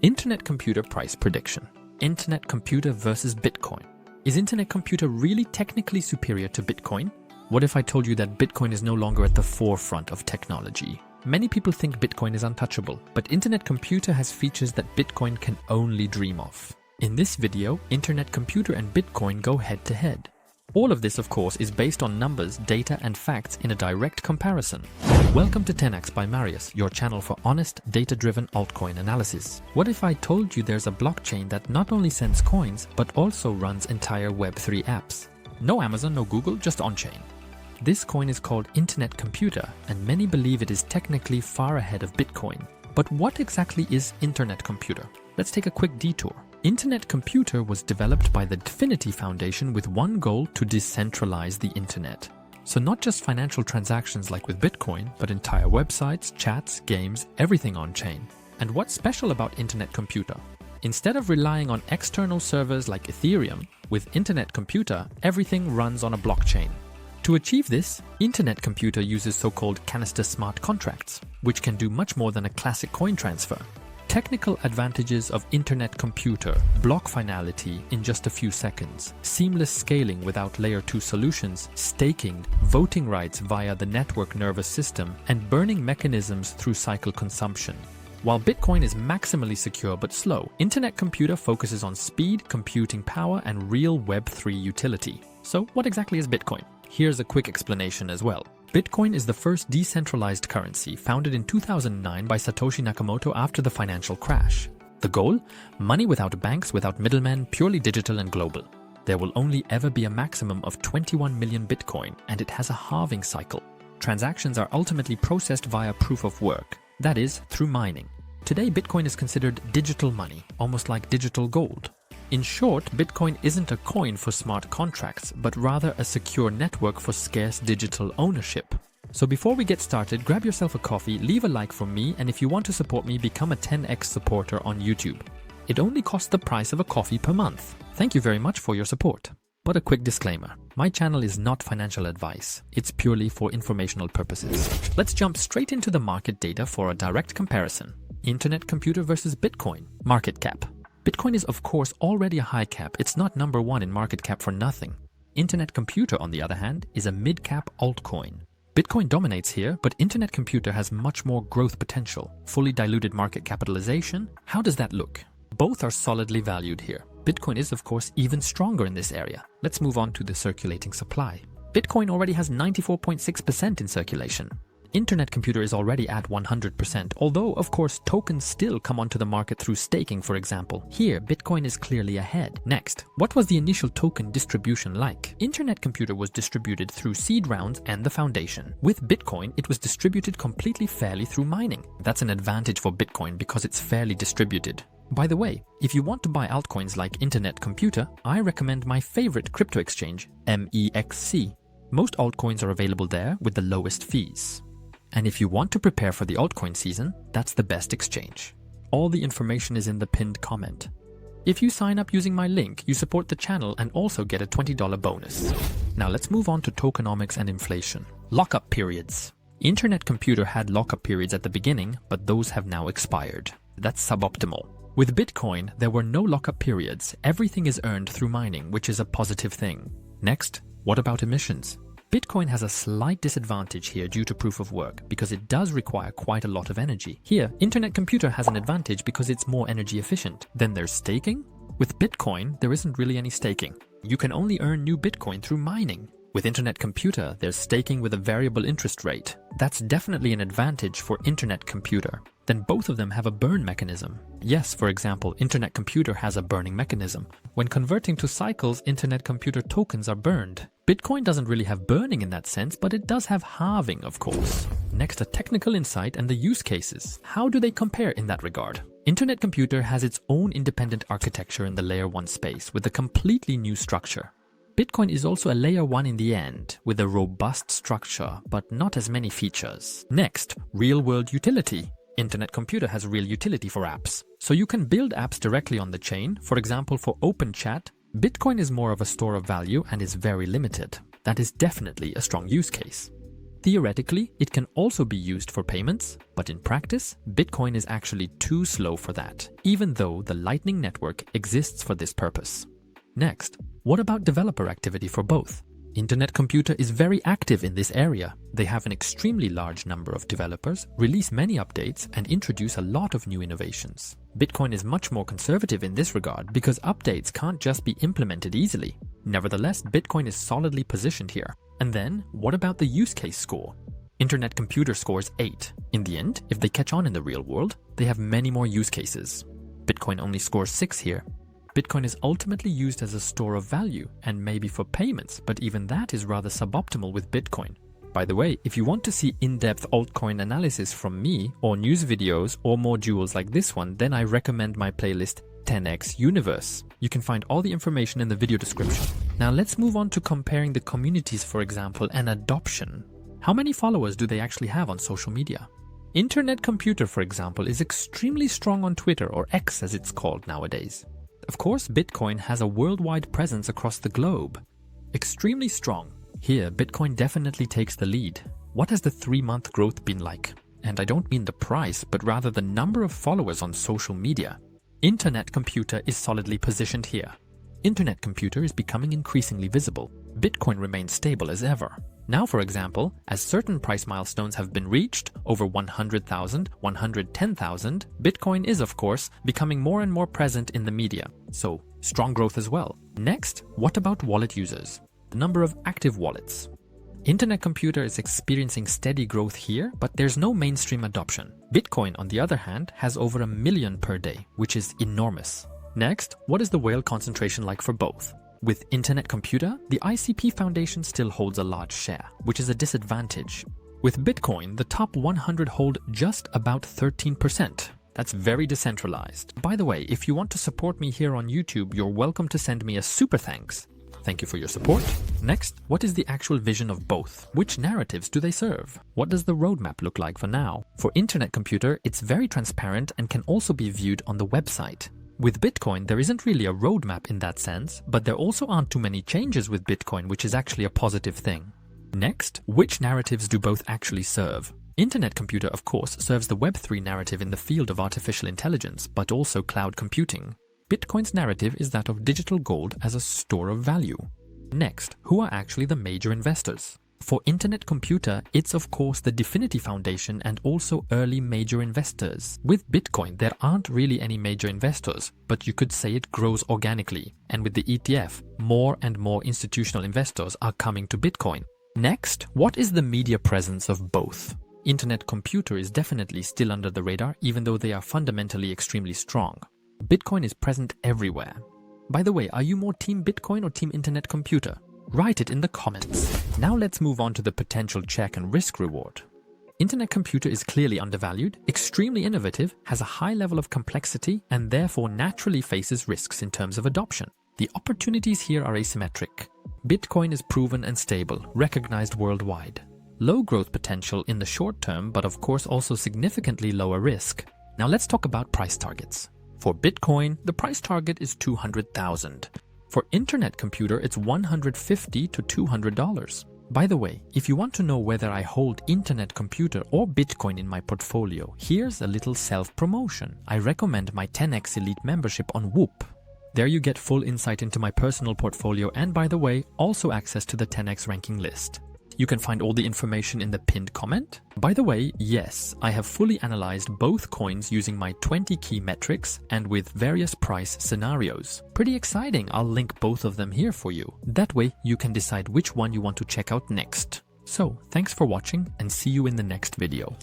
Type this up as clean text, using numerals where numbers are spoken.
Internet computer price prediction. Internet computer versus Bitcoin. Is internet computer really technically superior to Bitcoin? What if I told you that Bitcoin is no longer at the forefront of technology? Many people think Bitcoin is untouchable, but internet computer has features that Bitcoin can only dream of. In this video, internet computer and Bitcoin go head to head. All of this, of course, is based on numbers, data, and facts in a direct comparison. Welcome to 10x by Marius, your channel for honest, data-driven altcoin analysis. What if I told you there's a blockchain that not only sends coins, but also runs entire Web3 apps? No Amazon, no Google, just on-chain. This coin is called Internet Computer, and many believe it is technically far ahead of Bitcoin. But what exactly is Internet Computer? Let's take a quick detour. Internet Computer was developed by the Dfinity Foundation with one goal: to decentralize the internet. So not just financial transactions like with Bitcoin, but entire websites, chats, games, everything on-chain. And what's special about Internet Computer? Instead of relying on external servers like Ethereum, with Internet Computer, everything runs on a blockchain. To achieve this, Internet Computer uses so-called canister smart contracts, which can do much more than a classic coin transfer. Technical advantages of Internet Computer: block finality in just a few seconds, seamless scaling without layer 2 solutions, staking, voting rights via the network nervous system, and burning mechanisms through cycle consumption. While Bitcoin is maximally secure but slow, Internet Computer focuses on speed, computing power, and real Web3 utility. So what exactly is Bitcoin? Here's a quick explanation as well. Bitcoin is the first decentralized currency founded in 2009 by Satoshi Nakamoto after the financial crash. The goal? Money without banks, without middlemen, purely digital and global. There will only ever be a maximum of 21 million Bitcoin, and it has a halving cycle. Transactions are ultimately processed via proof of work, that is, through mining. Today, Bitcoin is considered digital money, almost like digital gold. In short, Bitcoin isn't a coin for smart contracts, but rather a secure network for scarce digital ownership. So before we get started, grab yourself a coffee, leave a like from me, and if you want to support me, become a 10x supporter on YouTube. It only costs the price of a coffee per month. Thank you very much for your support. But a quick disclaimer, my channel is not financial advice. It's purely for informational purposes. Let's jump straight into the market data for a direct comparison. Internet Computer versus Bitcoin. Market cap. Bitcoin is of course already a high cap. It's not number one in market cap for nothing. Internet Computer, on the other hand, is a mid-cap altcoin. Bitcoin dominates here, but Internet Computer has much more growth potential. Fully diluted market capitalization. How does that look? Both are solidly valued here. Bitcoin is of course even stronger in this area. Let's move on to the circulating supply. Bitcoin already has 94.6% in circulation. Internet Computer is already at 100%, although of course tokens still come onto the market through staking, for example. Here, Bitcoin is clearly ahead. Next, what was the initial token distribution like? Internet Computer was distributed through seed rounds and the foundation. With Bitcoin, it was distributed completely fairly through mining. That's an advantage for Bitcoin because it's fairly distributed. By the way, if you want to buy altcoins like Internet Computer, I recommend my favorite crypto exchange, MEXC. Most altcoins are available there with the lowest fees. And if you want to prepare for the altcoin season, that's the best exchange. All the information is in the pinned comment. If you sign up using my link, you support the channel and also get a $20 bonus. Now let's move on to tokenomics and inflation. Lockup periods. Internet Computer had lockup periods at the beginning, but those have now expired. That's suboptimal. With Bitcoin, there were no lockup periods. Everything is earned through mining, which is a positive thing. Next, what about emissions? Bitcoin has a slight disadvantage here due to proof of work, because it does require quite a lot of energy. Here, Internet Computer has an advantage because it's more energy efficient. Then there's staking. With Bitcoin, there isn't really any staking. You can only earn new Bitcoin through mining. With Internet Computer, there's staking with a variable interest rate. That's definitely an advantage for Internet Computer. Then both of them have a burn mechanism. Yes, for example, Internet Computer has a burning mechanism. When converting to cycles, Internet Computer tokens are burned. Bitcoin doesn't really have burning in that sense, but it does have halving, of course. Next, a technical insight and the use cases. How do they compare in that regard? Internet Computer has its own independent architecture in the layer 1 space with a completely new structure. Bitcoin is also a layer 1 in the end, with a robust structure, but not as many features. Next, real-world utility. Internet Computer has real utility for apps. So you can build apps directly on the chain, for example for open chat. Bitcoin is more of a store of value and is very limited. That is definitely a strong use case. Theoretically, it can also be used for payments, but in practice, Bitcoin is actually too slow for that, even though the Lightning Network exists for this purpose. Next, what about developer activity for both? Internet Computer is very active in this area. They have an extremely large number of developers, release many updates, and introduce a lot of new innovations. Bitcoin is much more conservative in this regard because updates can't just be implemented easily. Nevertheless, Bitcoin is solidly positioned here. And then, what about the use case score? Internet Computer scores 8. In the end, if they catch on in the real world, they have many more use cases. Bitcoin only scores 6 here. Bitcoin is ultimately used as a store of value and maybe for payments, but even that is rather suboptimal with Bitcoin. By the way, if you want to see in-depth altcoin analysis from me or news videos or modules like this one, then I recommend my playlist 10x Universe. You can find all the information in the video description. Now let's move on to comparing the communities, for example, and adoption. How many followers do they actually have on social media? Internet Computer, for example, is extremely strong on Twitter, or X as it's called nowadays. Of course, Bitcoin has a worldwide presence across the globe. Extremely strong. Here, Bitcoin definitely takes the lead. What has the 3-month growth been like? And I don't mean the price, but rather the number of followers on social media. Internet Computer is solidly positioned here. Internet Computer is becoming increasingly visible. Bitcoin remains stable as ever. Now, for example, as certain price milestones have been reached, over 100,000, 110,000, Bitcoin is, of course, becoming more and more present in the media. So, strong growth as well. Next, what about wallet users? The number of active wallets. Internet Computer is experiencing steady growth here, but there's no mainstream adoption. Bitcoin, on the other hand, has over 1 million per day, which is enormous. Next, what is the whale concentration like for both? With Internet Computer, the ICP Foundation still holds a large share, which is a disadvantage. With Bitcoin, the top 100 hold just about 13%. That's very decentralized. By the way, if you want to support me here on YouTube, you're welcome to send me a super thanks. Thank you for your support. Next, what is the actual vision of both? Which narratives do they serve? What does the roadmap look like for now? For Internet Computer, it's very transparent and can also be viewed on the website. With Bitcoin, there isn't really a roadmap in that sense, but there also aren't too many changes with Bitcoin, which is actually a positive thing. Next, which narratives do both actually serve? Internet Computer, of course, serves the Web3 narrative in the field of artificial intelligence, but also cloud computing. Bitcoin's narrative is that of digital gold as a store of value. Next, who are actually the major investors? For Internet Computer, it's of course the Definity Foundation and also early major investors. With Bitcoin, there aren't really any major investors, but you could say it grows organically. And with the ETF, more and more institutional investors are coming to Bitcoin. Next, what is the media presence of both? Internet Computer is definitely still under the radar, even though they are fundamentally extremely strong. Bitcoin is present everywhere. By the way, are you more Team Bitcoin or Team Internet Computer? Write it in the comments. Now let's move on to the potential check and risk reward. Internet Computer is clearly undervalued, extremely innovative, has a high level of complexity, and therefore naturally faces risks in terms of adoption. The opportunities here are asymmetric. Bitcoin is proven and stable, recognized worldwide. Low growth potential in the short term, but of course also significantly lower risk. Now let's talk about price targets. For Bitcoin, the price target is 200,000. For Internet Computer, it's $150 to $200. By the way, if you want to know whether I hold Internet Computer or Bitcoin in my portfolio, here's a little self-promotion. I recommend my 10x Elite membership on Whoop. There you get full insight into my personal portfolio and, by the way, also access to the 10x ranking list. You can find all the information in the pinned comment. By the way, yes, I have fully analyzed both coins using my 20 key metrics and with various price scenarios. Pretty exciting, I'll link both of them here for you. That way you can decide which one you want to check out next. So, thanks for watching and see you in the next video.